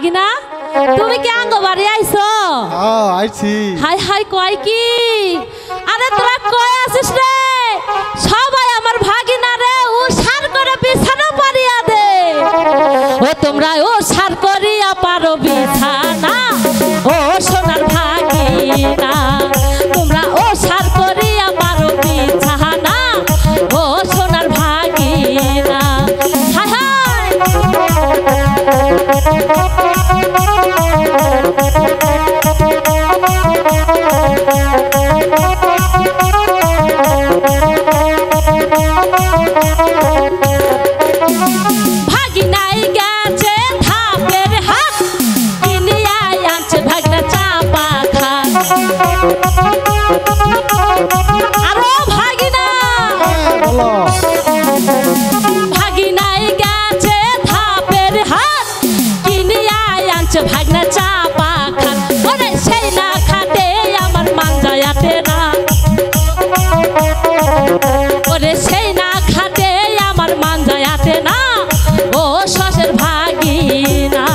ভাগিনা তুমি কি আঙ্গ বাড়ি আইছো? আইছি। হাই হাই কয় কি? আরে তোরা কয় আছিস রে? সবাই আমার ভাগিনা রে উসার করে বিছানা পারিয়া দে। ও তোমরা উসার করিয়া পারো বিছানা, ও সোনার ভাগিনা তোমরা উসার করিয়া পারো বিছানা, ও সোনার ভাগিনা। হাই হাই ভাগিনাই গেছে ধাপের হাত কিনিয়া আনছে ভাগনা চাপা খান। আরো ভাগিনা ভাগিনাই গেছে ধাপের হাত কিনিয়া আনছে ভাগনা চাপা খান। ওরে সেই না খাটে আমার মানজায়াতে না, ওরে সেই না খাটে আমার মানজায়াতে না, ও শশের ভাগিনা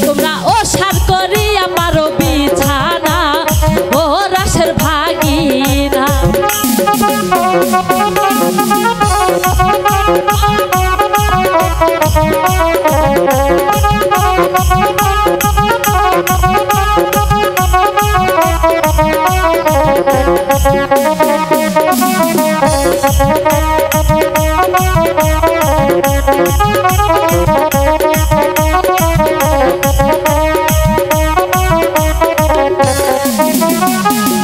তোমরা ও সার করিয়া পারো বিছানা, ও রাসের ভাগিনা।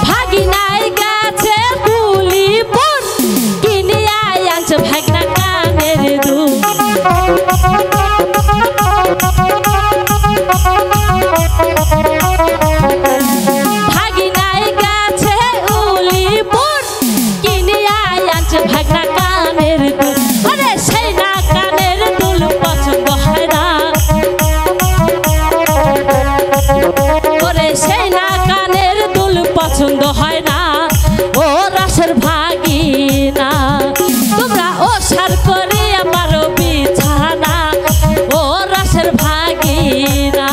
ভাগিনাই গেছে তুলিপুর কিনিয়া আনছে ভাগনা কানের দুল। ভাগিনাই গেছে উলিপুর কিনিয়া আনছে ভাগনা কানের দুল। ওরে সেই না কানের দুল পছন্দ হয় না, ওরে সেই না কানের দুল পছন্দ হয় না, ও রাসের ভাগিনা তোমরা ও সার করিয়া পারো বিছানা, ও রাসের ভাগিনা।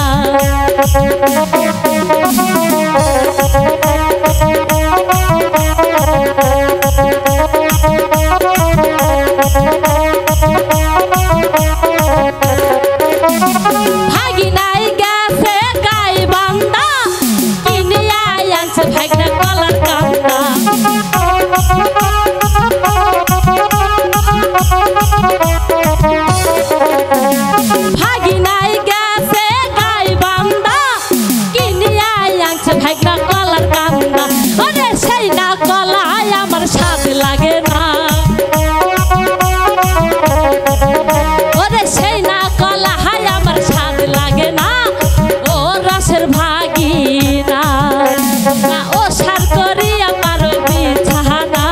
ভাগিনাই গেছে গাই বান্দা কিনিয়া আনছে ভাগনা কলার কান্দা। ভাগিনাই গেছে গাই বান্দা কিনিয়া আনছে ভাগনা কলার কান্দা। ওরে সেই না কলায় আমার স্বাদ লাগে না, ওরে সেই না কলায় আমার স্বাদ লাগে না, ও রাসের ভাগিনা না ও সার করিয়া পারো বিছানা,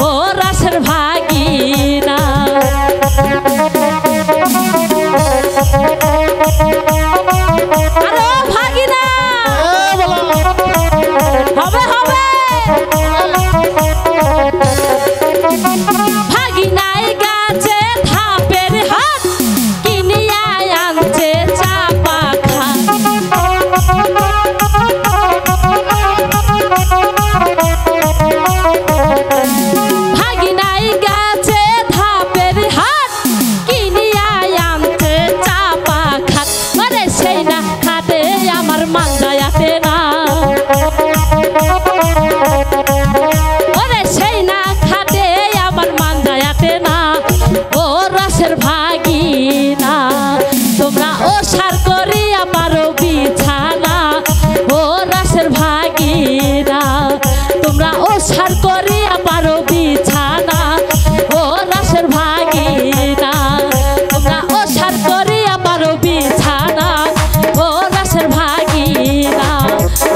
ও রাসের ভাগিনা। আরে ভাগিনা হবে হবে ভাগিনাই গেছে ধাপের হাত কিনিয়া আনছে চাপা খান। ভাগিনাই গেছে ধাপের হাত কিনিয়া আনছে চাপা খান। ওরে সেই না খাটে আমার মানজায়াতে না, ওরে সেই না খাটে আমার মানজায়াতে না, ও রাসের ভাগিনা তোমরা ও সার করিয়া পারো বিছানা, ও রাসের ভাগিনা তোমরা ও সার করিয়া পারো বিছানা, ও রাসের ভাগিনা তোমরা ও সার করিয়া পারো বিছানা, ও রাসের ভাগিনা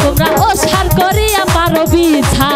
তোমরা ও সার করিয়া পারো বিছানা।